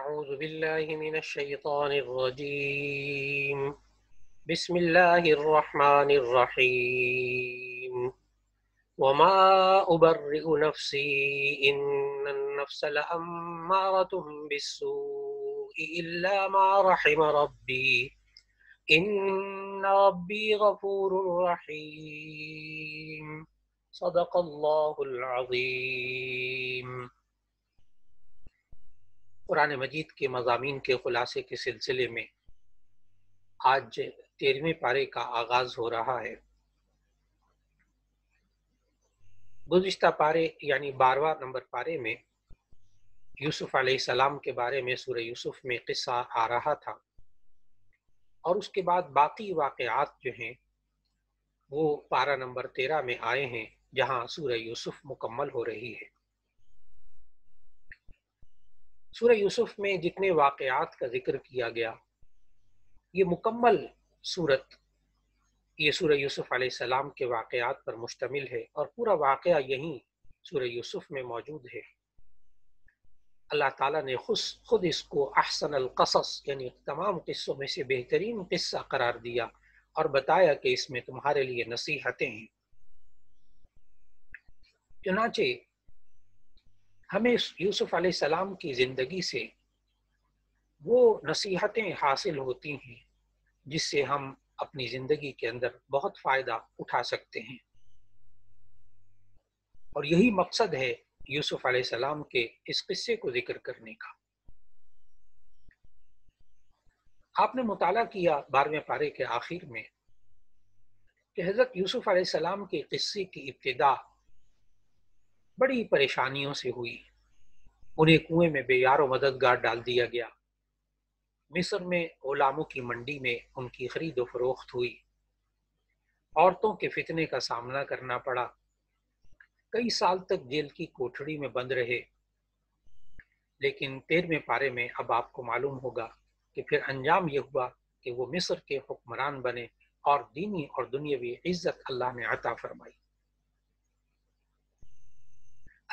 أعوذ بالله من الشيطان الرجيم بسم الله الرحمن الرحيم وما أبرئ نفسي إن النفس لأمارة بالسوء إلا ما رحم ربي إن ربي غفور رحيم صدق الله العظيم۔ قرآن مجید کے مضامین کے خلاصے کے سلسلے میں آج 13ویں پارے کا آغاز ہو رہا ہے۔ گزشتہ پارے یعنی 12واں نمبر پارے میں یوسف علیہ السلام کے بارے میں سورہ یوسف میں قصہ آ رہا تھا، اور اس کے بعد باقی واقعات جو ہیں وہ پارہ نمبر 13 میں آئے ہیں، جہاں سورہ یوسف مکمل ہو رہی ہے۔ سورہ یوسف میں جتنے واقعات کا ذکر کیا گیا، یہ مکمل صورت یہ سورہ یوسف علیہ السلام کے واقعات پر مشتمل ہے، اور پورا واقعہ یہیں سورہ یوسف میں موجود ہے۔ اللہ تعالیٰ نے خود اس کو احسن القصص یعنی تمام قصوں میں سے بہترین قصہ قرار دیا اور بتایا کہ اس میں تمہارے لیے نصیحتیں ہیں۔ چنانچہ ہمیں یوسف علیہ السلام کی زندگی سے وہ نصیحتیں حاصل ہوتی ہیں جس سے ہم اپنی زندگی کے اندر بہت فائدہ اٹھا سکتے ہیں، اور یہی مقصد ہے یوسف علیہ السلام کے اس قصے کو ذکر کرنے کا۔ آپ نے مطالعہ کیا 12ویں پارے کے آخر میں کہ حضرت یوسف علیہ السلام کے قصے کی ابتدا بڑی پریشانیوں سے ہوئی۔ انہیں کنویں میں بے یار و مددگار ڈال دیا گیا، مصر میں غلاموں کی منڈی میں ان کی خرید و فروخت ہوئی، عورتوں کے فتنے کا سامنا کرنا پڑا، کئی سال تک جیل کی کوٹھڑی میں بند رہے۔ لیکن 13ویں پارے میں اب آپ کو معلوم ہوگا کہ پھر انجام یہ ہوا کہ وہ مصر کے حکمران بنے اور دینی اور دنیاوی عزت اللہ نے عطا فرمائی۔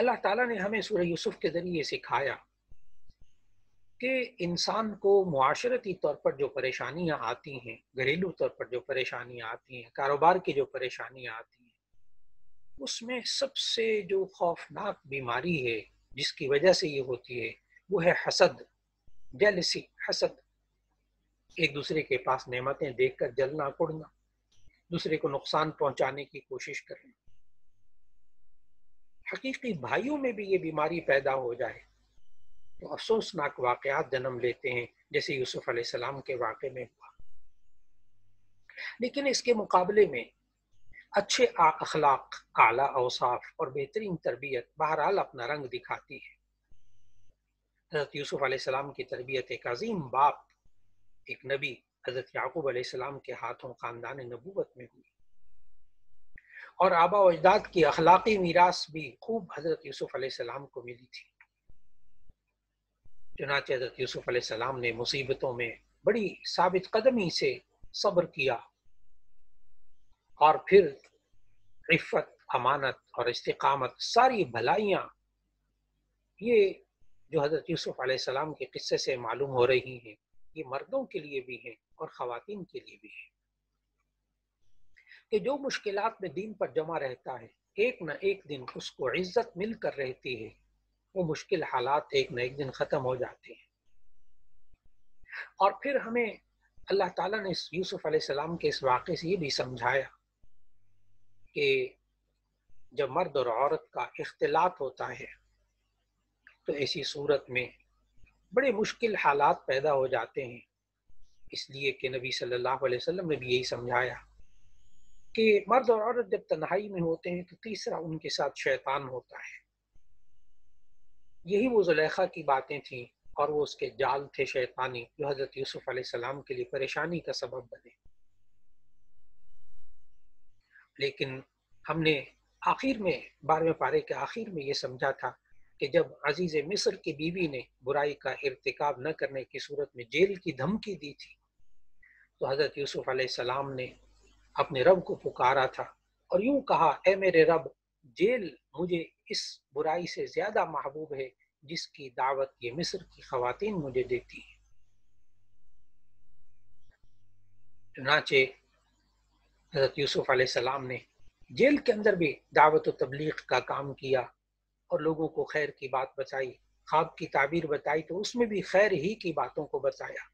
اللہ تعالیٰ نے ہمیں سورہ یوسف کے ذریعے سکھایا کہ انسان کو معاشرتی طور پر جو پریشانیاں آتی ہیں، گھریلو طور پر جو پریشانیاں آتی ہیں، کاروبار کی جو پریشانیاں آتی ہیں، اس میں سب سے جو خوفناک بیماری ہے جس کی وجہ سے یہ ہوتی ہے وہ ہے حسد، جیلسی، حسد۔ ایک دوسرے کے پاس نعمتیں دیکھ کر جلنا کڑنا، دوسرے کو نقصان پہنچانے کی کوشش کرنا۔ حقیقی بھائیوں میں بھی یہ بیماری پیدا ہو جائے تو افسوسناک واقعات جنم لیتے ہیں، جیسے یوسف علیہ السلام کے واقعے میں ہوا۔ لیکن اس کے مقابلے میں اچھے اخلاق، اعلیٰ اوصاف اور بہترین تربیت بہرحال اپنا رنگ دکھاتی ہے۔ حضرت یوسف علیہ السلام کی تربیت ایک عظیم باپ، ایک نبی حضرت یعقوب علیہ السلام کے ہاتھوں خاندان نبوت میں ہوئی، اور آبا و اجداد کی اخلاقی میراث بھی خوب حضرت یوسف علیہ السلام کو ملی تھی۔ چنانچہ حضرت یوسف علیہ السلام نے مصیبتوں میں بڑی ثابت قدمی سے صبر کیا، اور پھر عفت، امانت اور استقامت، ساری بھلائیاں یہ جو حضرت یوسف علیہ السلام کے قصے سے معلوم ہو رہی ہیں، یہ مردوں کے لیے بھی ہیں اور خواتین کے لیے بھی ہیں، کہ جو مشکلات میں دین پر جمع رہتا ہے ایک نہ ایک دن اس کو عزت مل کر رہتی ہے، وہ مشکل حالات ایک نہ ایک دن ختم ہو جاتے ہیں۔ اور پھر ہمیں اللہ تعالیٰ نے یوسف علیہ السلام کے اس واقعے سے یہ بھی سمجھایا کہ جب مرد اور عورت کا اختلاط ہوتا ہے تو ایسی صورت میں بڑے مشکل حالات پیدا ہو جاتے ہیں، اس لیے کہ نبی صلی اللہ علیہ وسلم نے بھی یہی سمجھایا کہ مرد اور عورت جب تنہائی میں ہوتے ہیں تو تیسرا ان کے ساتھ شیطان ہوتا ہے۔ یہی وہ زلیخا کی باتیں تھیں اور وہ اس کے جال تھے شیطانی، جو حضرت یوسف علیہ السلام کے لیے پریشانی کا سبب بنے۔ لیکن ہم نے آخر میں 12ویں پارے کے آخر میں یہ سمجھا تھا کہ جب عزیز مصر کی بیوی نے برائی کا ارتکاب نہ کرنے کی صورت میں جیل کی دھمکی دی تھی، تو حضرت یوسف علیہ السلام نے اپنے رب کو پکارا تھا اور یوں کہا، اے میرے رب، جیل مجھے اس برائی سے زیادہ محبوب ہے جس کی دعوت یہ مصر کی خواتین مجھے دیتی ہیں۔ چنانچہ حضرت یوسف علیہ السلام نے جیل کے اندر بھی دعوت و تبلیغ کا کام کیا اور لوگوں کو خیر کی بات بتائی، خواب کی تعبیر بتائی تو اس میں بھی خیر ہی کی باتوں کو بتایا،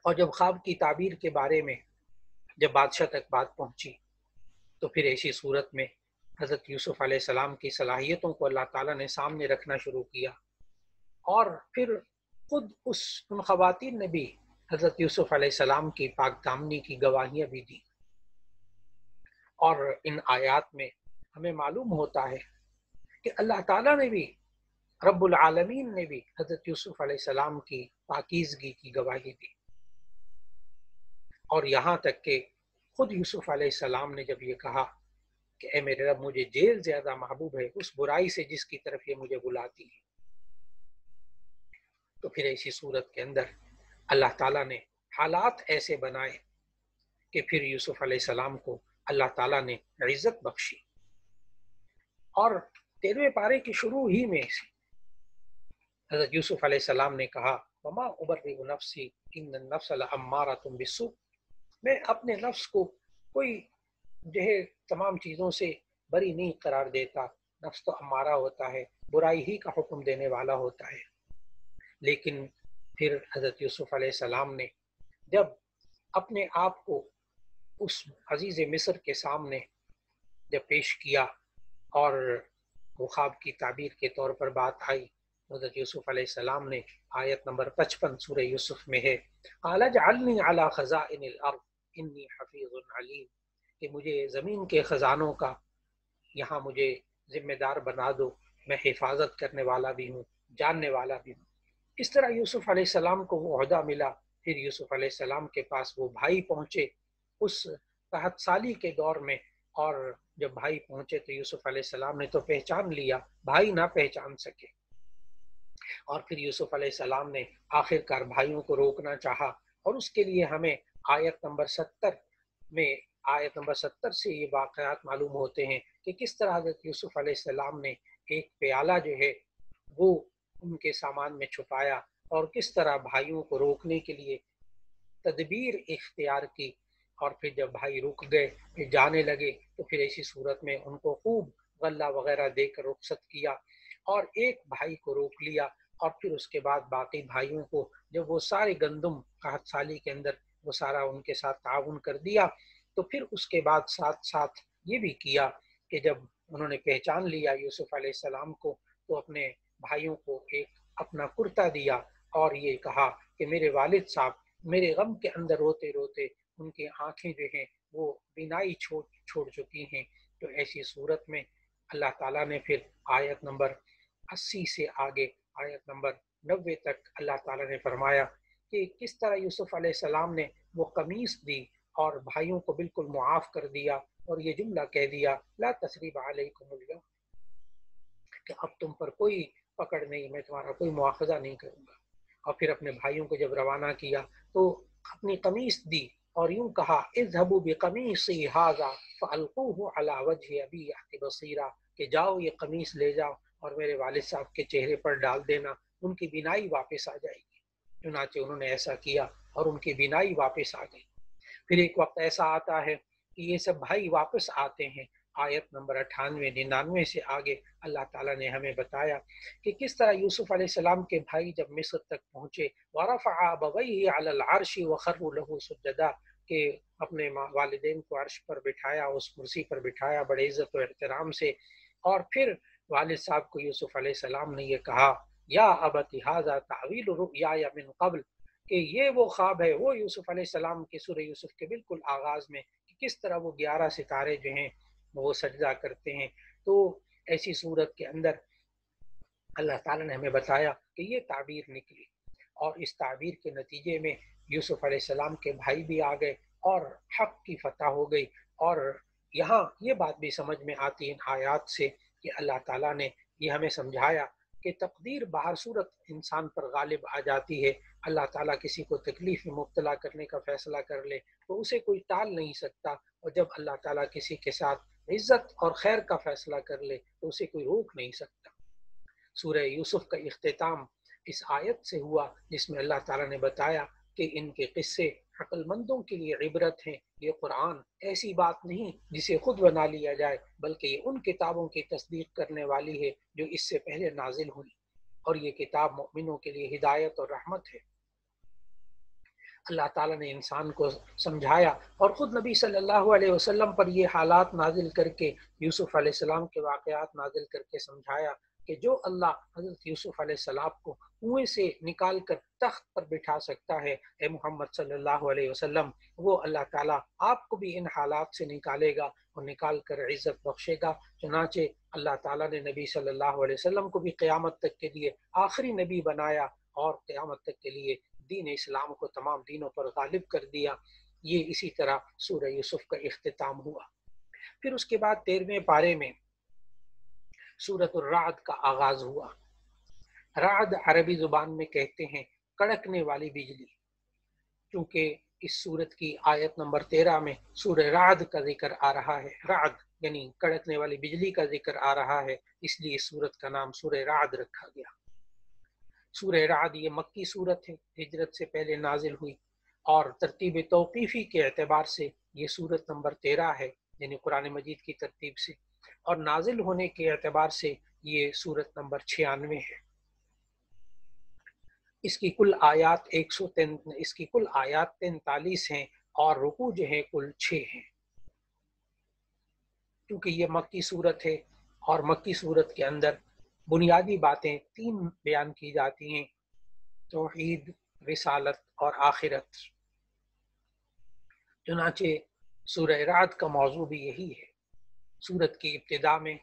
اور جب خواب کی تعبیر کے بارے میں جب بادشاہ تک بات پہنچی تو پھر ایسی صورت میں حضرت یوسف علیہ السلام کی صلاحیتوں کو اللہ تعالیٰ نے سامنے رکھنا شروع کیا، اور پھر خود ان خواتین نے بھی حضرت یوسف علیہ السلام کی پاک دامنی کی گواہیاں بھی دی۔ اور ان آیات میں ہمیں معلوم ہوتا ہے کہ اللہ تعالیٰ نے بھی، رب العالمین نے بھی حضرت یوسف علیہ السلام کی پاکیزگی کی گواہی دی، اور یہاں تک کہ خود یوسف علیہ السلام نے جب یہ کہا کہ اے میرے رب مجھے جیل زیادہ محبوب ہے اس برائی سے جس کی طرف یہ مجھے بلاتی ہے، تو پھر ایسی صورت کے اندر اللہ تعالیٰ نے حالات ایسے بنائے کہ پھر یوسف علیہ السلام کو اللہ تعالیٰ نے عزت بخشی، اور 13ویں پارے کی شروع ہی میں سے حضرت یوسف علیہ السلام نے کہا وما ابرئ نفسی ان النفس لامارۃ بالسوء، میں اپنے نفس کو کوئی جو ہے تمام چیزوں سے بری نہیں قرار دیتا، نفس تو امارہ ہوتا ہے، برائی ہی کا حکم دینے والا ہوتا ہے۔ لیکن پھر حضرت یوسف علیہ السلام نے جب اپنے آپ کو اس عزیز مصر کے سامنے جب پیش کیا اور وہ خواب کی تعبیر کے طور پر بات آئی، حضرت یوسف علیہ السلام نے آیت نمبر 55 سورہ یوسف میں ہے قال اجعلنی علی خزائن الارض انی حفیظ علیم، کہ مجھے زمین کے خزانوں کا یہاں مجھے ذمہ دار بنا دو، میں حفاظت کرنے والا بھی ہوں، جاننے والا بھی ہوں۔ اس طرح یوسف علیہ السلام کو وہ عہدہ ملا۔ پھر یوسف علیہ السلام کے پاس وہ بھائی پہنچے اس قحط سالی کے دور میں، اور جب بھائی پہنچے تو یوسف علیہ السلام نے تو پہچان لیا، بھائی نہ پہچان سکے، اور پھر یوسف علیہ السلام نے آخر کار بھائیوں کو روکنا چاہا، اور اس کے لیے ہمیں آیت نمبر 70 سے یہ واقعات معلوم ہوتے ہیں کہ کس طرح حضرت یوسف علیہ السلام نے ایک پیالہ جو ہے وہ ان کے سامان میں چھپایا، اور کس طرح بھائیوں کو روکنے کے لیے تدبیر اختیار کی، اور پھر جب بھائی رک گئے پھر جانے لگے تو پھر ایسی صورت میں ان کو خوب غلہ وغیرہ دے کر رخصت کیا، اور ایک بھائی کو روک لیا، اور پھر اس کے بعد باقی بھائیوں کو جب وہ سارے گندم قحط سالی کے اندر وہ سارا ان کے ساتھ تعاون کر دیا، تو پھر اس کے بعد ساتھ ساتھ یہ بھی کیا کہ جب انہوں نے پہچان لیا یوسف علیہ السلام کو تو اپنے بھائیوں کو ایک اپنا کرتا دیا، اور یہ کہا کہ میرے والد صاحب میرے غم کے اندر روتے روتے ان کی آنکھیں جو ہیں وہ بینائی چھوڑ چکی ہیں۔ تو ایسی صورت میں اللہ تعالیٰ نے پھر آیت نمبر 80 سے آگے آیت نمبر 90 تک اللہ تعالیٰ نے فرمایا کہ کس طرح یوسف علیہ السلام نے وہ قمیص دی اور بھائیوں کو بالکل معاف کر دیا، اور یہ جملہ کہہ دیا لا تثریب علیکم اليوم، کہ اب تم پر کوئی پکڑ نہیں، میں تمہارا کوئی مواخذہ نہیں کروں گا۔ اور پھر اپنے بھائیوں کو جب روانہ کیا تو اپنی قمیص دی اور یوں کہا اذهبوا بقمیصی ھذا فالقوه علی وجه ابی یأت بصیرا، کہ جاؤ یہ قمیص لے جاؤ اور میرے والد صاحب کے چہرے پر ڈال دینا، ان کی بینائی واپس آ جائے گی۔ چنانچہ انہوں نے ایسا کیا اور ان کی بینائی واپس آ گئی۔ پھر ایک وقت ایسا آتا ہے کہ یہ سب بھائی واپس آتے ہیں، آیت نمبر 98 99 سے آگے اللہ تعالیٰ نے ہمیں بتایا کہ کس طرح یوسف علیہ السلام کے بھائی جب مصر تک پہنچے وَرَفَعَ أَبَوَيْهِ عَلَى الْعَرْشِ وَخَرُّوا لَهُ سُجَّدًا، کہ اپنے والدین کو عرش پر بٹھایا، اس کرسی پر بٹھایا بڑے عزت و احترام سے، اور پھر والد صاحب کو یوسف علیہ السلام نے یہ کہا یا ابت ھذا تعویل رؤیایا من قبل، کہ یہ وہ خواب ہے، وہ یوسف علیہ السلام کی سورہ یوسف کے بالکل آغاز میں کہ کس طرح وہ 11 ستارے جو ہیں وہ سجدہ کرتے ہیں۔ تو ایسی صورت کے اندر اللہ تعالیٰ نے ہمیں بتایا کہ یہ تعبیر نکلی، اور اس تعبیر کے نتیجے میں یوسف علیہ السلام کے بھائی بھی آ گئے اور حق کی فتح ہو گئی۔ اور یہاں یہ بات بھی سمجھ میں آتی ان آیات سے کہ اللہ تعالیٰ نے یہ ہمیں سمجھایا کہ تقدیر بہر صورت انسان پر غالب آ جاتی ہے۔ اللہ تعالیٰ کسی کو تکلیف میں مبتلا کرنے کا فیصلہ کر لے تو اسے کوئی ٹال نہیں سکتا، اور جب اللہ تعالیٰ کسی کے ساتھ عزت اور خیر کا فیصلہ کر لے تو اسے کوئی روک نہیں سکتا۔ سورہ یوسف کا اختتام اس آیت سے ہوا جس میں اللہ تعالیٰ نے بتایا کہ ان کے قصے عقل مندوں کے لیے عبرت ہیں. یہ قرآن ایسی بات نہیں جسے خود بنا لیا جائے، بلکہ یہ ان کتابوں کی تصدیق کرنے والی ہے جو اس سے پہلے نازل ہوئی، اور یہ کتاب مومنوں کے لیے ہدایت اور رحمت ہے. اللہ تعالیٰ نے انسان کو سمجھایا اور خود نبی صلی اللہ علیہ وسلم پر یہ حالات نازل کر کے، یوسف علیہ السلام کے واقعات نازل کر کے سمجھایا کہ جو اللہ حضرت یوسف علیہ السلام کو کنویں سے نکال کر تخت پر بٹھا سکتا ہے، اے محمد صلی اللہ علیہ وسلم، وہ اللہ تعالیٰ آپ کو بھی ان حالات سے نکالے گا اور نکال کر عزت بخشے گا. چنانچہ اللہ تعالیٰ نے نبی صلی اللہ علیہ وسلم کو بھی قیامت تک کے لیے آخری نبی بنایا اور قیامت تک کے لیے دین اسلام کو تمام دینوں پر غالب کر دیا. یہ اسی طرح سورہ یوسف کا اختتام ہوا. پھر اس کے بعد 13ویں پارے میں سورۃ الرعد کا آغاز ہوا. رعد عربی زبان میں کہتے ہیں کڑکنے والی بجلی. چونکہ اس سورت کی آیت نمبر 13 میں سورہ رعد کا ذکر آ رہا ہے، رعد یعنی کڑکنے والی بجلی کا ذکر آ رہا ہے، اس لیے اس سورت کا نام سورہ رعد رکھا گیا. سورہ رعد یہ مکی سورت ہے، ہجرت سے پہلے نازل ہوئی، اور ترتیب توقیفی کے اعتبار سے یہ سورت نمبر 13 ہے، یعنی قرآن مجید کی ترتیب سے، اور نازل ہونے کے اعتبار سے یہ سورت نمبر 96 ہے. اس کی کل آیات 43 ہیں اور رکوع جو ہیں کل 6 ہیں. کیونکہ یہ مکی صورت ہے اور مکی صورت کے اندر بنیادی باتیں 3 بیان کی جاتی ہیں: توحید، رسالت اور آخرت. چنانچہ سورہ رعد کا موضوع بھی یہی ہے. سورت کی ابتدا میں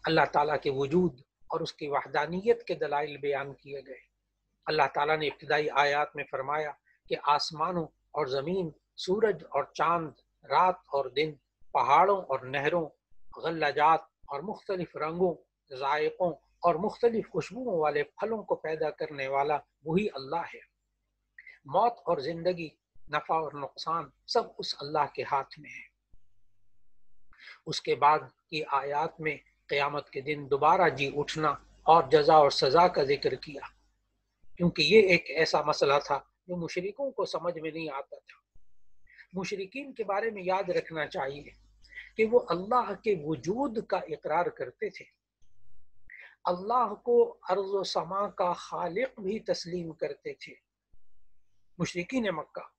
اللہ تعالیٰ کے وجود اور اس کی وحدانیت کے دلائل بیان کیے گئے. اللہ تعالیٰ نے ابتدائی آیات میں فرمایا کہ آسمانوں اور زمین، سورج اور چاند، رات اور دن، پہاڑوں اور نہروں، غلجات اور مختلف رنگوں، ذائقوں اور مختلف خوشبوؤں والے پھلوں کو پیدا کرنے والا وہی اللہ ہے. موت اور زندگی، نفع اور نقصان سب اس اللہ کے ہاتھ میں ہے. اس کے بعد کی آیات میں قیامت کے دن دوبارہ جی اٹھنا اور جزا اور سزا کا ذکر کیا، کیونکہ یہ ایک ایسا مسئلہ تھا جو مشرکوں کو سمجھ میں نہیں آتا تھا. مشرکین کے بارے میں یاد رکھنا چاہیے کہ وہ اللہ کے وجود کا اقرار کرتے تھے، اللہ کو ارض و سما کا خالق بھی تسلیم کرتے تھے مشرکین مکہ.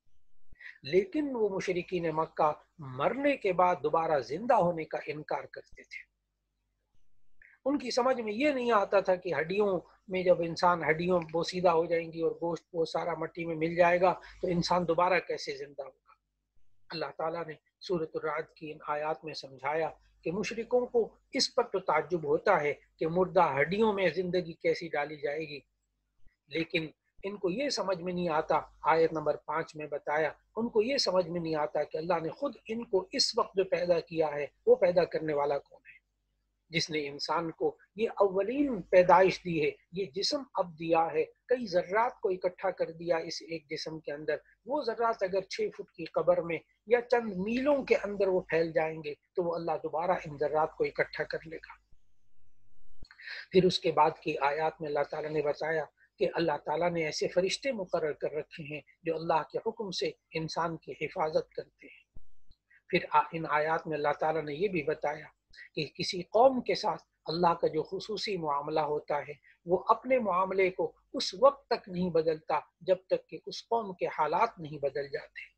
لیکن وہ مشرکین مکہ مرنے کے بعد دوبارہ زندہ ہونے کا انکار کرتے تھے. ان کی سمجھ میں یہ نہیں آتا تھا کہ ہڈیوں میں جب انسان ہڈیوں بوسیدہ ہو جائیں گی اور گوشت وہ سارا مٹی میں مل جائے گا تو انسان دوبارہ کیسے زندہ ہوگا. اللہ تعالیٰ نے سورۃ الرعد کی ان آیات میں سمجھایا کہ مشرکوں کو اس پر تو تعجب ہوتا ہے کہ مردہ ہڈیوں میں زندگی کیسی ڈالی جائے گی، لیکن ان کو یہ سمجھ میں نہیں آتا. آیت نمبر 5 میں بتایا ان کو یہ سمجھ میں نہیں آتا کہ اللہ نے خود ان کو اس وقت جو پیدا کیا ہے وہ پیدا کرنے والا کون ہے، جس نے انسان کو یہ اولین پیدائش دی ہے، یہ جسم اب دیا ہے، کئی ذرات کو اکٹھا کر دیا اس ایک جسم کے اندر. وہ ذرات اگر 6 فٹ کی قبر میں یا چند میلوں کے اندر وہ پھیل جائیں گے تو وہ اللہ دوبارہ ان ذرات کو اکٹھا کر لے گا. پھر اس کے بعد کی آیات میں اللہ تعالیٰ نے بتایا کہ اللہ تعالیٰ نے ایسے فرشتے مقرر کر رکھے ہیں جو اللہ کے حکم سے انسان کی حفاظت کرتے ہیں. پھر ان آیات میں اللہ تعالیٰ نے یہ بھی بتایا کہ کسی قوم کے ساتھ اللہ کا جو خصوصی معاملہ ہوتا ہے وہ اپنے معاملے کو اس وقت تک نہیں بدلتا جب تک کہ اس قوم کے حالات نہیں بدل جاتے.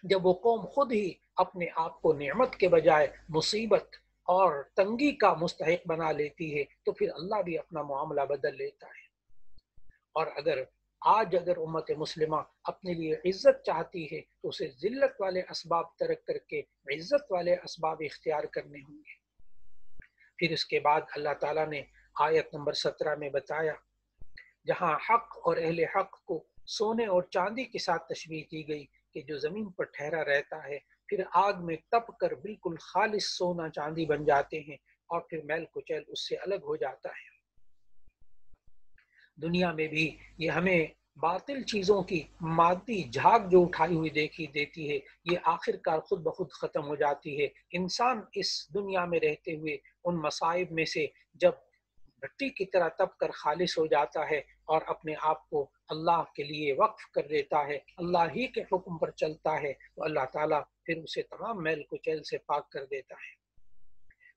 جب وہ قوم خود ہی اپنے آپ کو نعمت کے بجائے مصیبت اور تنگی کا مستحق بنا لیتی ہے تو پھر اللہ بھی اپنا معاملہ بدل لیتا ہے. اور اگر امت مسلمہ اپنے لیے عزت چاہتی ہے تو اسے ذلت والے اسباب ترک کر کے عزت والے اسباب اختیار کرنے ہوں گے. پھر اس کے بعد اللہ تعالیٰ نے آیت نمبر 17 میں بتایا جہاں حق اور اہل حق کو سونے اور چاندی کے ساتھ تشبیہ کی گئی کہ جو زمین پر ٹھہرا رہتا ہے پھر آگ میں تپ کر بالکل خالص سونا چاندی بن جاتے ہیں اور پھر میل کچیل اس سے الگ ہو جاتا ہے. دنیا میں بھی یہ ہمیں باطل چیزوں کی مادی جھاگ جو اٹھائی ہوئی دیتی ہے یہ آخر کار خود بخود ختم ہو جاتی ہے. انسان اس دنیا میں رہتے ہوئے ان مصائب میں سے جب مٹی کی طرح تپ کر خالص ہو جاتا ہے اور اپنے آپ کو اللہ کے لیے وقف کر دیتا ہے، اللہ ہی کے حکم پر چلتا ہے، تو اللہ تعالیٰ پھر اسے تمام میل کچیل سے پاک کر دیتا ہے۔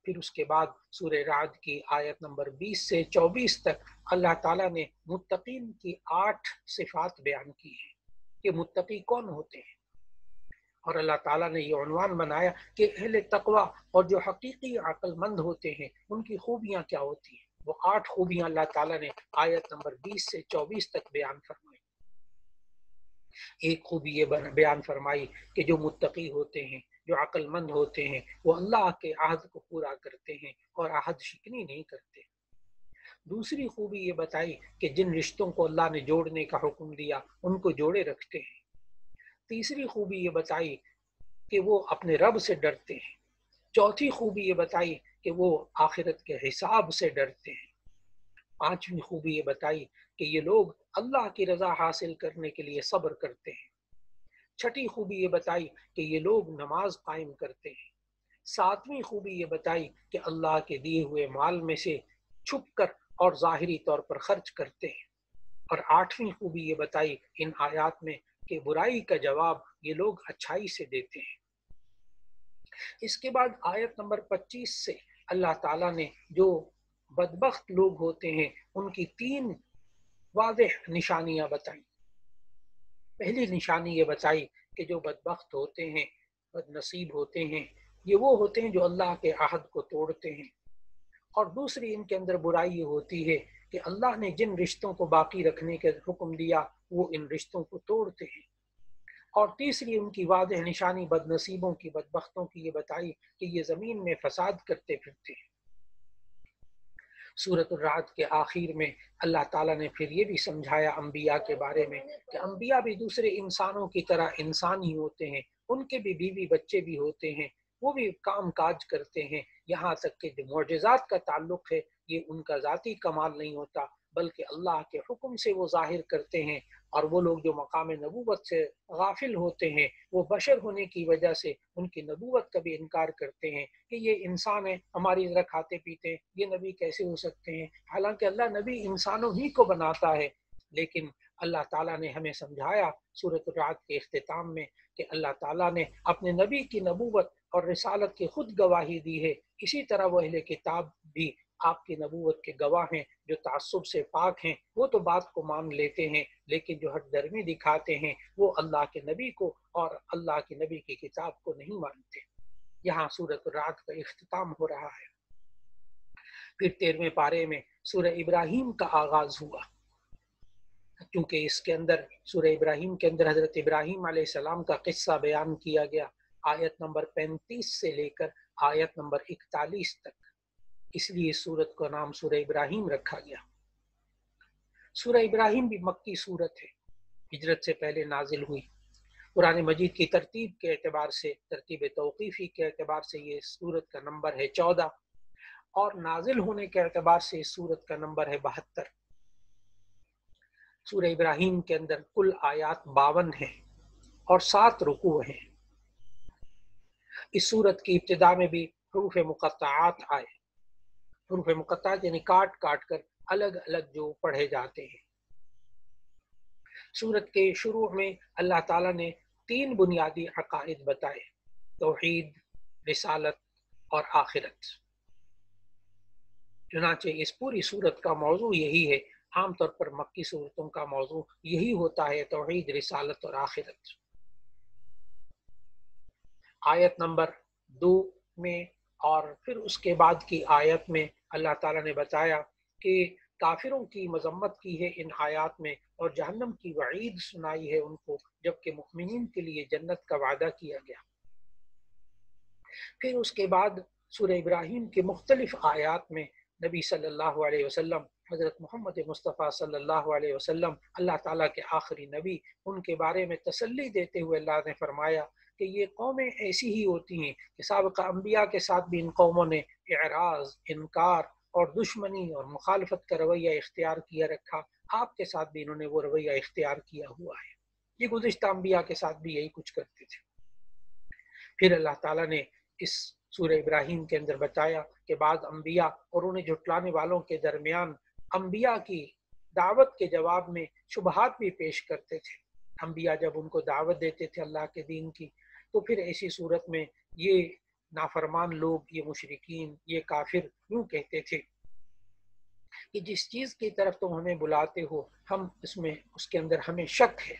پھر اس کے بعد سورہ رعد کی آیت نمبر 20 سے 24 تک اللہ تعالیٰ نے متقین کی 8 صفات بیان کی ہیں کہ متقی کون ہوتے ہیں، اور اللہ تعالیٰ نے یہ عنوان بنایا کہ اہل تقوی اور جو حقیقی عقل مند ہوتے ہیں ان کی خوبیاں کیا ہوتی ہیں۔ وہ 8 خوبیاں اللہ تعالیٰ نے آیت نمبر 20 سے 24 تک بیان فرمائی۔ ایک خوبی یہ بیان فرمائی کہ جو متقی ہوتے ہیں، جو عقل مند ہوتے ہیں، وہ اللہ کے عہد کو پورا کرتے ہیں اور عہد شکنی نہیں کرتے۔ دوسری خوبی یہ بتائی کہ جن رشتوں کو اللہ نے جوڑنے کا حکم دیا ان کو جوڑے رکھتے ہیں۔ تیسری خوبی یہ بتائی کہ وہ اپنے رب سے ڈرتے ہیں۔ چوتھی خوبی یہ بتائی کہ وہ آخرت کے حساب سے ڈرتے ہیں۔ پانچویں خوبی یہ بتائی کہ یہ لوگ اللہ کی رضا حاصل کرنے کے لیے صبر کرتے ہیں۔ چھٹی خوبی یہ بتائی کہ یہ لوگ نماز قائم کرتے ہیں۔ ساتویں خوبی یہ بتائی کہ اللہ کے دیے ہوئے مال میں سے چھپ کر اور ظاہری طور پر خرچ کرتے ہیں۔ اور آٹھویں خوبی یہ بتائی ان آیات میں کہ برائی کا جواب یہ لوگ اچھائی سے دیتے ہیں۔ اس کے بعد آیت نمبر 25 سے اللہ تعالیٰ نے جو بدبخت لوگ ہوتے ہیں ان کی 3 واضح نشانیاں بتائیں۔ پہلی نشانی یہ بتائی کہ جو بدبخت ہوتے ہیں، بد نصیب ہوتے ہیں، یہ وہ ہوتے ہیں جو اللہ کے عہد کو توڑتے ہیں۔ اور دوسری ان کے اندر برائی یہ ہوتی ہے کہ اللہ نے جن رشتوں کو باقی رکھنے کا حکم دیا وہ ان رشتوں کو توڑتے ہیں۔ اور تیسری ان کی واضح نشانی بد نصیبوں کی، بدبختوں کی یہ بتائی کہ یہ زمین میں فساد کرتے پھرتے ہیں۔ سورۃ الرعد کے آخر میں اللہ تعالیٰ نے پھر یہ بھی سمجھایا انبیاء کے بارے میں کہ انبیاء بھی دوسرے انسانوں کی طرح انسان ہی ہوتے ہیں، ان کے بھی بیوی بچے بھی ہوتے ہیں، وہ بھی کام کاج کرتے ہیں، یہاں تک کہ جو معجزات کا تعلق ہے یہ ان کا ذاتی کمال نہیں ہوتا بلکہ اللہ کے حکم سے وہ ظاہر کرتے ہیں۔ اور وہ لوگ جو مقام نبوت سے غافل ہوتے ہیں وہ بشر ہونے کی وجہ سے ان کی نبوت کا بھی انکار کرتے ہیں کہ یہ انسان ہے، ہماری طرح کھاتے پیتے ہیں، یہ نبی کیسے ہو سکتے ہیں، حالانکہ اللہ نبی انسانوں ہی کو بناتا ہے۔ لیکن اللہ تعالیٰ نے ہمیں سمجھایا سورۃ الرعد کے اختتام میں کہ اللہ تعالیٰ نے اپنے نبی کی نبوت اور رسالت کی خود گواہی دی ہے، اسی طرح وہ اہل کتاب بھی آپ کی نبوت کے گواہ ہیں جو تعصب سے پاک ہیں۔ وہ تو بات کو مان لیتے ہیں لیکن جو ہٹ درمی دکھاتے ہیں وہ اللہ کے نبی کو اور اللہ کے نبی کی کتاب کو نہیں مانتے۔ یہاں سورۃ الرعد کا اختتام ہو رہا ہے۔ پھر 13ویں پارے میں سورہ ابراہیم کا آغاز ہوا، کیونکہ اس کے اندر سورہ ابراہیم کے اندر حضرت ابراہیم علیہ السلام کا قصہ بیان کیا گیا، آیت نمبر 35 سے لے کر آیت نمبر 41 تک، اس لیے اس سورت کا نام سورہ ابراہیم رکھا گیا۔ سورہ ابراہیم بھی مکی سورت ہے، ہجرت سے پہلے نازل ہوئی۔ قرآن مجید کی ترتیب کے اعتبار سے، ترتیب توقیفی کے اعتبار سے یہ سورت کا نمبر ہے 14، اور نازل ہونے کے اعتبار سے اس سورت کا نمبر ہے 72۔ سورہ ابراہیم کے اندر کل آیات 52 ہیں اور 7 رکوع ہیں۔ اس سورت کی ابتدا میں بھی حروف مقطعات آئے، حروف مقطعات یعنی کاٹ کاٹ کر الگ الگ جو پڑھے جاتے ہیں۔ سورت کے شروع میں اللہ تعالیٰ نے 3 بنیادی عقائد بتائے، توحید، رسالت اور آخرت۔ چنانچہ اس پوری سورت کا موضوع یہی ہے، عام طور پر مکی سورتوں کا موضوع یہی ہوتا ہے، توحید، رسالت اور آخرت۔ آیت نمبر 2 میں اور پھر اس کے بعد کی آیت میں اللہ تعالیٰ نے بتایا کہ کافروں کی مذمت کی ہے ان آیات میں اور جہنم کی وعید سنائی ہے ان کو، جبکہ مؤمنین کے لیے جنت کا وعدہ کیا گیا۔ پھر اس کے بعد سورہ ابراہیم کے مختلف آیات میں نبی صلی اللہ علیہ وسلم، حضرت محمد مصطفیٰ صلی اللہ علیہ وسلم اللہ تعالیٰ کے آخری نبی، ان کے بارے میں تسلی دیتے ہوئے اللہ نے فرمایا کہ یہ قومیں ایسی ہی ہوتی ہیں کہ سابقہ انبیاء کے ساتھ بھی ان قوموں نے اعراض، انکار اور دشمنی اور مخالفت کا رویہ اختیار کیا رکھا، آپ کے ساتھ بھی انہوں نے وہ رویہ اختیار کیا ہوا ہے۔ یہ گزشتہ انبیاء کے ساتھ بھی یہی کچھ کرتے تھے۔ پھر اللہ تعالیٰ نے اس سورہ ابراہیم کے اندر بتایا کہ بعض انبیاء اور انہیں جھٹلانے والوں کے درمیان انبیاء کی دعوت کے جواب میں شبہات بھی پیش کرتے تھے۔ انبیاء جب ان کو دعوت دیتے تھے اللہ کے دین کی، تو پھر ایسی صورت میں یہ نافرمان لوگ، یہ مشرکین، یہ کافر یوں کہتے تھے کہ جس چیز کی طرف تم ہمیں بلاتے ہو ہم اس کے اندر ہمیں شک ہے۔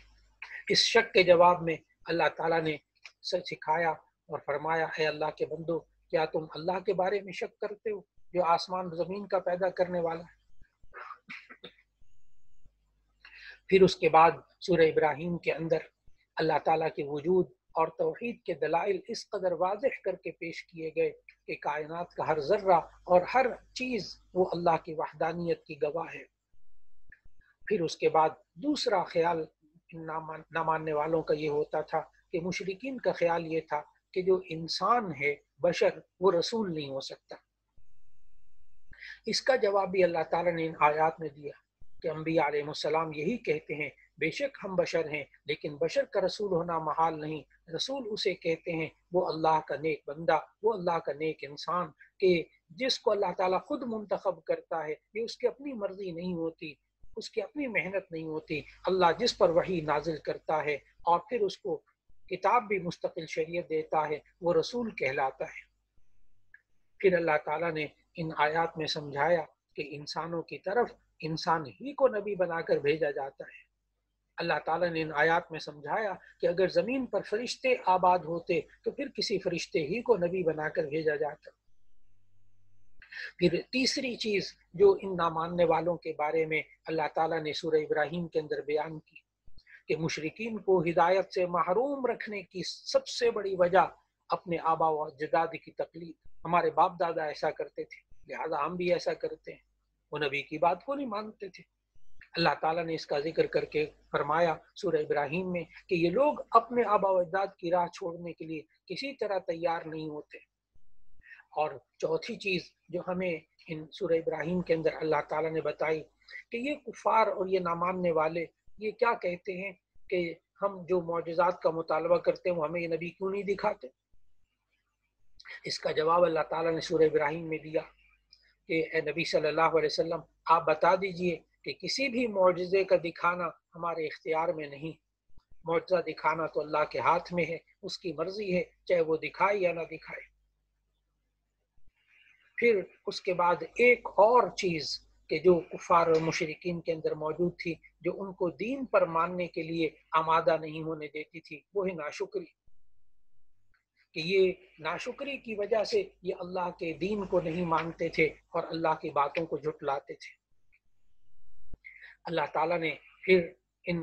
اس شک کے جواب میں اللہ تعالیٰ نے سکھایا اور فرمایا، اے اللہ کے بندو، کیا تم اللہ کے بارے میں شک کرتے ہو جو آسمان زمین کا پیدا کرنے والا ہے؟ پھر اس کے بعد سورہ ابراہیم کے اندر اللہ تعالیٰ کے وجود اور توحید کے دلائل اس قدر واضح کر کے پیش کیے گئے کہ کائنات کا ہر ذرہ اور ہر چیز وہ اللہ کی وحدانیت کی گواہ ہے۔ پھر اس کے بعد دوسرا خیال نہ ماننے والوں کا یہ ہوتا تھا کہ مشرکین کا خیال یہ تھا کہ جو انسان ہے، بشر، وہ رسول نہیں ہو سکتا۔ اس کا جواب بھی اللہ تعالیٰ نے ان آیات میں دیا کہ انبیاء علیہ السلام یہی کہتے ہیں، بے شک ہم بشر ہیں لیکن بشر کا رسول ہونا محال نہیں۔ رسول اسے کہتے ہیں وہ اللہ کا نیک بندہ، وہ اللہ کا نیک انسان، کہ جس کو اللہ تعالیٰ خود منتخب کرتا ہے، یہ اس کی اپنی مرضی نہیں ہوتی، اس کی اپنی محنت نہیں ہوتی۔ اللہ جس پر وحی نازل کرتا ہے اور پھر اس کو کتاب بھی مستقل شریعت دیتا ہے، وہ رسول کہلاتا ہے۔ پھر اللہ تعالیٰ نے ان آیات میں سمجھایا کہ انسانوں کی طرف انسان ہی کو نبی بنا کر بھیجا جاتا ہے۔ اللہ تعالیٰ نے ان آیات میں سمجھایا کہ اگر زمین پر فرشتے آباد ہوتے تو پھر کسی فرشتے ہی کو نبی بنا کر بھیجا جاتا۔ پھر تیسری چیز جو ان نہ ماننے والوں کے بارے میں اللہ تعالیٰ نے سورہ ابراہیم کے اندر بیان کی کہ مشرکین کو ہدایت سے محروم رکھنے کی سب سے بڑی وجہ اپنے آبا و اجداد کی تقلید۔ ہمارے باپ دادا ایسا کرتے تھے لہذا ہم بھی ایسا کرتے ہیں، وہ نبی کی بات کو نہیں مانتے تھے۔ اللہ تعالیٰ نے اس کا ذکر کر کے فرمایا سورہ ابراہیم میں کہ یہ لوگ اپنے آبا و اجداد کی راہ چھوڑنے کے لیے کسی طرح تیار نہیں ہوتے۔ اور چوتھی چیز جو ہمیں ان سورہ ابراہیم کے اندر اللہ تعالیٰ نے بتائی کہ یہ کفار اور یہ نہ ماننے والے یہ کیا کہتے ہیں کہ ہم جو معجزات کا مطالبہ کرتے ہیں وہ ہمیں یہ نبی کیوں نہیں دکھاتے؟ اس کا جواب اللہ تعالیٰ نے سورہ ابراہیم میں دیا کہ اے نبی صلی اللہ علیہ وسلم، آپ بتا دیجئے کہ کسی بھی معجزے کا دکھانا ہمارے اختیار میں نہیں۔ معجزہ دکھانا تو اللہ کے ہاتھ میں ہے، اس کی مرضی ہے، چاہے وہ دکھائے یا نہ دکھائے۔ پھر اس کے بعد ایک اور چیز کہ جو کفار اور مشرکین کے اندر موجود تھی، جو ان کو دین پر ماننے کے لیے آمادہ نہیں ہونے دیتی تھی، وہ ہے ناشکری، کہ یہ ناشکری کی وجہ سے یہ اللہ کے دین کو نہیں مانتے تھے اور اللہ کی باتوں کو جھٹلاتے تھے۔ اللہ تعالیٰ نے پھر ان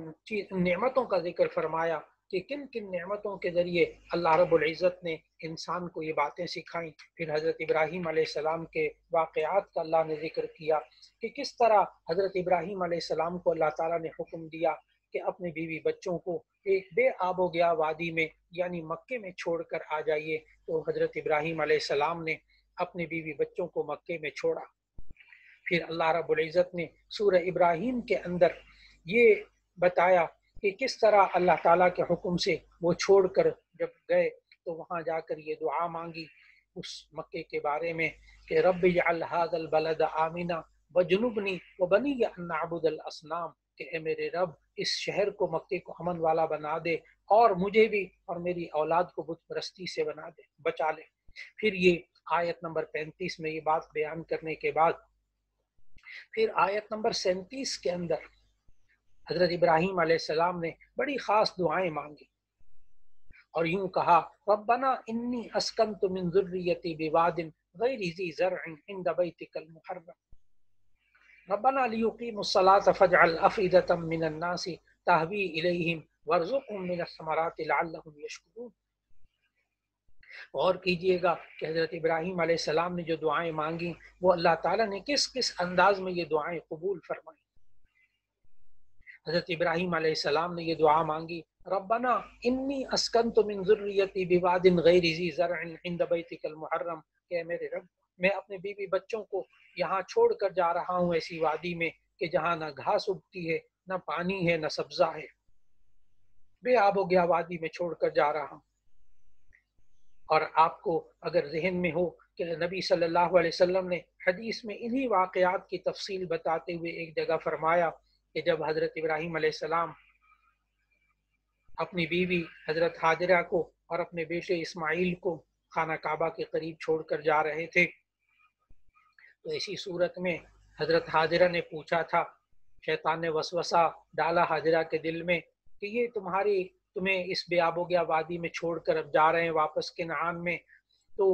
نعمتوں کا ذکر فرمایا کہ کن کن نعمتوں کے ذریعے اللہ رب العزت نے انسان کو یہ باتیں سکھائیں۔ پھر حضرت ابراہیم علیہ السلام کے واقعات کا اللہ نے ذکر کیا کہ کس طرح حضرت ابراہیم علیہ السلام کو اللہ تعالیٰ نے حکم دیا کہ اپنے بیوی بچوں کو ایک بے آب و گیا وادی میں یعنی مکے میں چھوڑ کر آ جائیے۔ تو حضرت ابراہیم علیہ السلام نے اپنے بیوی بچوں کو مکے میں چھوڑا۔ پھر اللہ رب العزت نے سورہ ابراہیم کے اندر یہ بتایا کہ کس طرح اللہ تعالیٰ کے حکم سے وہ چھوڑ کر جب گئے تو وہاں جا کر یہ دعا مانگی اس مکے کے بارے میں کہ رب اجعل ھذا البلد آمنا وجنبنی وبنی ان نعبد الاصنام، کہ اے میرے رب اس شہر کو، مکے کو امن والا بنا دے اور مجھے بھی اور میری اولاد کو بت پرستی سے بنا دے، بچا لے۔ پھر یہ آیت نمبر 35 میں یہ بات بیان کرنے کے بعد پھر آیت نمبر 37 کے اندر حضرت ابراہیم علیہ السلام نے بڑی خاص دعائیں مانگی اور یوں کہا ربنا انی اسکنت من ذریتی بواد غیر ذی زرع عند بیتک المحرم ربنا لیقیموا الصلاة فاجعل افئدة من الناس تهوی الیہم وارزقهم من الثمرات لعلهم یشکرون۔ غور کیجئے گا کہ حضرت ابراہیم علیہ السلام نے جو دعائیں مانگی وہ اللہ تعالیٰ نے کس کس انداز میں یہ دعائیں قبول فرمائی۔ حضرت ابراہیم علیہ السلام نے یہ دعا مانگی ربنا انی اسکنت من ذریتی بواد غیر ذی زرع عند بیتک المحرم، کہ میرے رب میں اپنے بیوی بچوں کو یہاں چھوڑ کر جا رہا ہوں ایسی وادی میں کہ جہاں نہ گھاس اگتی ہے، نہ پانی ہے، نہ سبزہ ہے، بے آب و گیا وادی میں چھوڑ کر جا رہا ہوں۔ اور آپ کو اگر ذہن میں ہو کہ نبی صلی اللہ علیہ وسلم نے حدیث میں انہی واقعات کی تفصیل بتاتے ہوئے ایک جگہ فرمایا کہ جب حضرت ابراہیم علیہ السلام اپنی بیوی حضرت حاجرہ کو اور اپنے بیٹے اسماعیل کو خانہ کعبہ کے قریب چھوڑ کر جا رہے تھے، تو اسی صورت میں حضرت حاجرہ نے پوچھا تھا، شیطان نے وسوسہ ڈالا حاجرہ کے دل میں کہ یہ تمہیں اس بے آب و گیا وادی میں چھوڑ کر اب جا رہے ہیں واپس کنعان میں۔ تو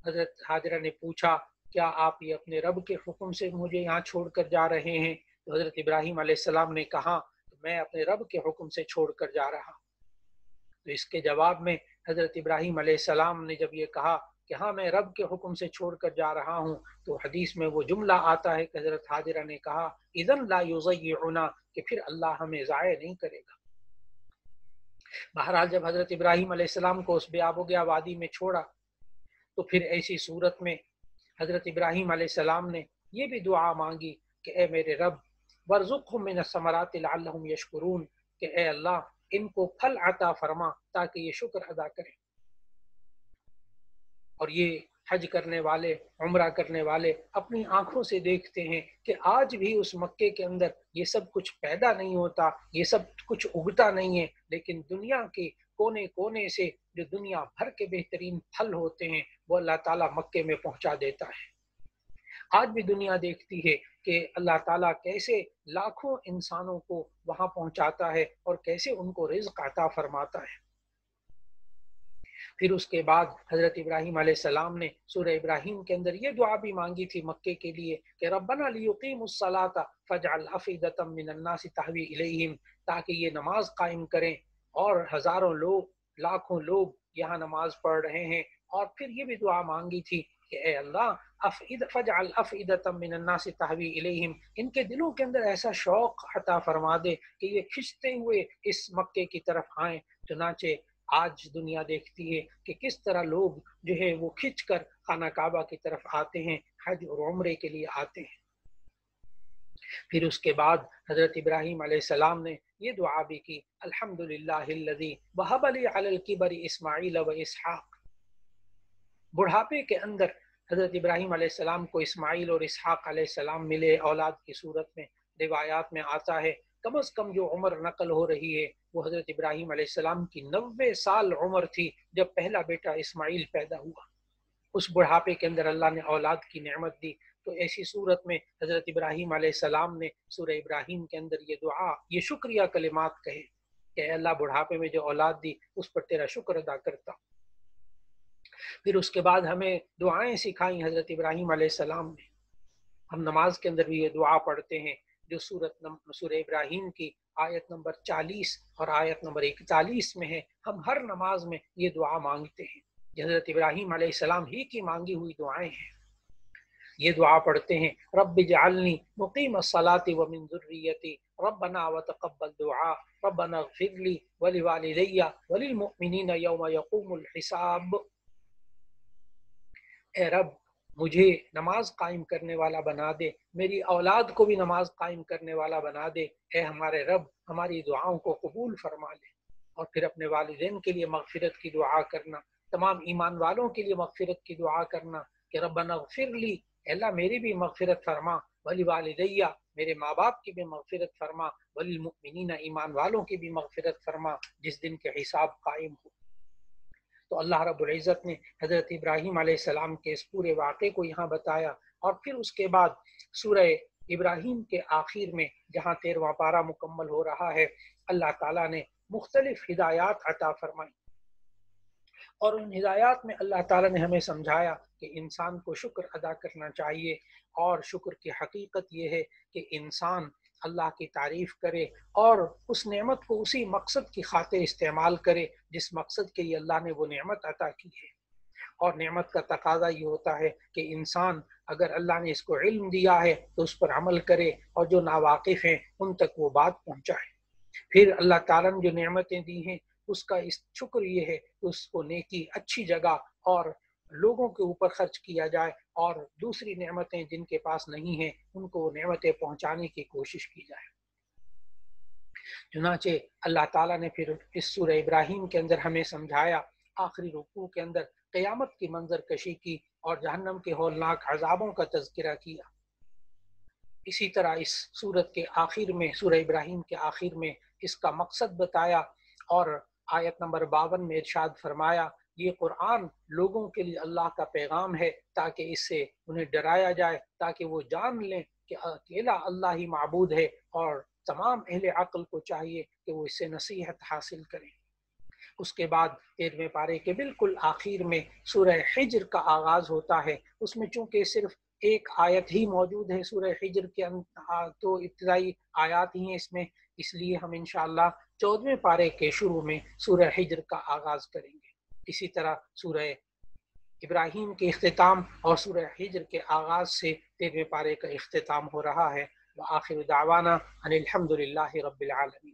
حضرت حاجرہ نے پوچھا، کیا آپ یہ اپنے رب کے حکم سے مجھے یہاں چھوڑ کر جا رہے ہیں؟ تو حضرت ابراہیم علیہ السلام نے کہا، میں اپنے رب کے حکم سے چھوڑ کر جا رہا ہوں۔ تو اس کے جواب میں حضرت ابراہیم علیہ السلام نے جب یہ کہا کہ ہاں میں رب کے حکم سے چھوڑ کر جا رہا ہوں، تو حدیث میں وہ جملہ آتا ہے کہ حضرت حاجرہ نے کہا، اذن لا یضیعنا، کہ پھر اللہ ہمیں ضائع نہیں کرے گا۔ بہرحال جب حضرت ابراہیم علیہ السلام کو اس بے آب و گیا وادی میں چھوڑا، تو پھر ایسی صورت میں حضرت ابراہیم علیہ السلام نے یہ بھی دعا مانگی کہ اے میرے رب، وارزقہم من الثمرات لعلہم یشکرون، کہ اے اللہ ان کو پھل عطا فرما تاکہ یہ شکر ادا کریں۔ اور یہ حج کرنے والے، عمرہ کرنے والے اپنی آنکھوں سے دیکھتے ہیں کہ آج بھی اس مکے کے اندر یہ سب کچھ پیدا نہیں ہوتا، یہ سب کچھ اگتا نہیں ہے، لیکن دنیا کے کونے کونے سے جو دنیا بھر کے بہترین پھل ہوتے ہیں وہ اللہ تعالیٰ مکے میں پہنچا دیتا ہے۔ آج بھی دنیا دیکھتی ہے کہ اللہ تعالیٰ کیسے لاکھوں انسانوں کو وہاں پہنچاتا ہے اور کیسے ان کو رزق عطا فرماتا ہے۔ پھر اس کے بعد حضرت ابراہیم علیہ السلام نے سورہ ابراہیم کے اندر یہ دعا بھی مانگی تھی مکے کے لیے کہ ربنا لیقیموا الصلاۃ فاجعل افئدۃ من الناس تہوی الیہم، تاکہ یہ نماز قائم کریں، اور ہزاروں لوگ، لاکھوں لوگ یہاں نماز پڑھ رہے ہیں۔ اور پھر یہ بھی دعا مانگی تھی کہ اے اللہ فاجعل افئدۃ من الناس تہوی الیہم، ان کے دلوں کے اندر ایسا شوق عطا فرما دے کہ یہ کھنچتے ہوئے اس مکے کی طرف آئیں۔ چنانچہ آج دنیا دیکھتی ہے کہ کس طرح لوگ جو ہے وہ کھنچ کر خانہ کعبہ کی طرف آتے ہیں، حج اور عمرے کے لیے آتے ہیں۔ پھر اس کے بعد حضرت ابراہیم علیہ السلام نے یہ دعا بھی کی، الحمدللہ الذی وہب لی علی الکبر اسماعیل و اسحاق۔ بڑھاپے کے اندر حضرت ابراہیم علیہ السلام کو اسماعیل اور اسحاق علیہ السلام ملے اولاد کی صورت میں۔ روایات میں آتا ہے کم از کم جو عمر نقل ہو رہی ہے وہ حضرت ابراہیم علیہ السلام کی 90 سال عمر تھی جب پہلا بیٹا اسماعیل پیدا ہوا۔ اس بڑھاپے کے اندر اللہ نے اولاد کی نعمت دی، تو ایسی صورت میں حضرت ابراہیم علیہ السلام نے سورہ ابراہیم کے اندر یہ دعا، یہ شکریہ کلمات کہے کہ اے اللہ بڑھاپے میں جو اولاد دی اس پر تیرا شکر ادا کرتا ہوں۔ پھر اس کے بعد ہمیں دعائیں سکھائیں حضرت ابراہیم علیہ السلام نے۔ ہم نماز کے اندر بھی یہ دعا پڑھتے ہیں جو سورہ ابراہیم کی آیت نمبر 40 اور آیت نمبر 41 میں ہے۔ ہم ہر نماز میں یہ دعا مانگتے ہیں، حضرت ابراہیم علیہ السلام ہی کی مانگی ہوئی دعائیں ہیں۔ یہ دعا پڑھتے ہیں، رب اجعلنی مقیم الصلاۃ ومن ذریتی ربنا وتقبل دعاء ربنا اغفر لی ولوالدی وللمؤمنین یوم یقوم الحساب۔ اے رب مجھے نماز قائم کرنے والا بنا دے، میری اولاد کو بھی نماز قائم کرنے والا بنا دے۔ اے ہمارے رب ہماری دعاؤں کو قبول فرما لے۔ اور پھر اپنے والدین کے لیے مغفرت کی دعا کرنا، تمام ایمان والوں کے لیے مغفرت کی دعا کرنا کہ ربنا اغفر لی، اللہ میری بھی مغفرت فرما، ولی والدیہ میرے ماں باپ کی بھی مغفرت فرما، وللمؤمنین ایمان والوں کی بھی مغفرت فرما جس دن کے حساب قائم ہو۔ تو اللہ رب العزت نے حضرت ابراہیم علیہ السلام کے اس پورے واقعے کو یہاں بتایا، اور پھر اس کے بعد سورہ ابراہیم کے آخر میں جہاں 13واں پارہ مکمل ہو رہا ہے، اللہ تعالیٰ نے مختلف ہدایات عطا فرمائی، اور ان ہدایات میں اللہ تعالیٰ نے ہمیں سمجھایا کہ انسان کو شکر ادا کرنا چاہیے، اور شکر کی حقیقت یہ ہے کہ انسان اللہ کی تعریف کرے اور اس نعمت کو اسی مقصد کی خاطر استعمال کرے جس مقصد کے لیے اللہ نے وہ نعمت عطا کی ہے۔ اور نعمت کا تقاضا یہ ہوتا ہے کہ انسان اگر اللہ نے اس کو علم دیا ہے تو اس پر عمل کرے، اور جو ناواقف ہیں ان تک وہ بات پہنچائے۔ پھر اللہ تعالیٰ نے جو نعمتیں دی ہیں اس کا شکر یہ ہے کہ اس کو نیکی، اچھی جگہ اور لوگوں کے اوپر خرچ کیا جائے، اور دوسری نعمتیں جن کے پاس نہیں ہیں ان کو وہ نعمتیں پہنچانے کی کوشش کی جائے۔ چنانچہ اللہ تعالیٰ نے پھر اس سورہ ابراہیم کے اندر ہمیں سمجھایا، آخری رکوع کے اندر قیامت کی منظر کشی کی اور جہنم کے ہولناک عذابوں کا تذکرہ کیا۔ اسی طرح اس سورت کے آخر میں، سورہ ابراہیم کے آخر میں اس کا مقصد بتایا، اور آیت نمبر 52 میں ارشاد فرمایا یہ قرآن لوگوں کے لیے اللہ کا پیغام ہے تاکہ اس سے انہیں ڈرایا جائے، تاکہ وہ جان لیں کہ اکیلا اللہ ہی معبود ہے، اور تمام اہل عقل کو چاہیے کہ وہ اس سے نصیحت حاصل کریں۔ اس کے بعد 13ویں پارے کے بالکل آخر میں سورہ حجر کا آغاز ہوتا ہے۔ اس میں چونکہ صرف ایک آیت ہی موجود ہے سورہ حجر کے تو ابتدائی آیات ہی ہیں اس میں، اس لیے ہم انشاءاللہ 14ویں پارے کے شروع میں سورہ حجر کا آغاز کریں گے۔ اسی طرح سورہ ابراہیم کے اختتام اور سورہ حجر کے آغاز سے 13ویں پارے کا اختتام ہو رہا ہے۔ وآخر دعوانا ان الحمد للہ رب العالمین۔